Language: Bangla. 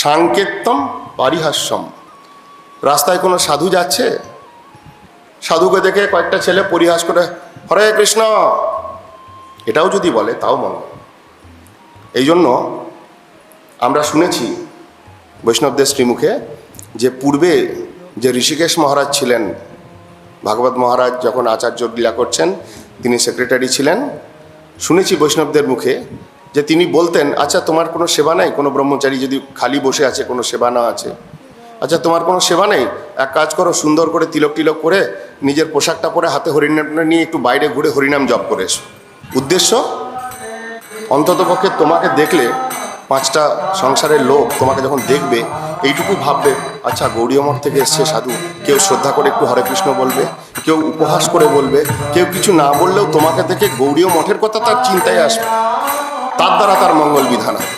সাংকেত্যম পারিহাস্যম। রাস্তায় কোনো সাধু যাচ্ছে, সাধুকে দেখে কয়েকটা ছেলে পরিহাস করে হরে কৃষ্ণ এটাও যদি বলে তাও মঙ্গল। এই জন্য আমরা শুনেছি বৈষ্ণবদের শ্রীমুখে যে পূর্বে যে ঋষিকেশ মহারাজ ছিলেন, ভাগবত মহারাজ যখন আচার্য লীলা করছেন তিনি সেক্রেটারি ছিলেন, শুনেছি বৈষ্ণবদের মুখে যে তিনি বলতেন, আচ্ছা তোমার কোনো সেবা নাই? কোনো ব্রহ্মচারী যদি খালি বসে আছে, কোনো সেবা না আছে, আচ্ছা তোমার কোনো সেবা নেই, এক কাজ করো, সুন্দর করে তিলক টিলক করে নিজের পোশাকটা পরে হাতে হরিনামটা নিয়ে একটু বাইরে ঘুরে হরিনাম জপ করে এসো। উদ্দেশ্য অন্ততপক্ষে তোমাকে দেখলে পাঁচটা সংসারের লোক তোমাকে যখন দেখবে এইটুকু ভাববে, আচ্ছা গৌড়ীয় মঠ থেকে এসছে সাধু, কেউ শ্রদ্ধা করে একটু হরে কৃষ্ণ বলবে, কেউ উপহাস করে বলবে, কেউ কিছু না বললেও তোমাকে দেখে গৌড়ীয় মঠের কথা তার চিন্তায় আসবে, তার দ্বারা তার মঙ্গল বিধান হবে।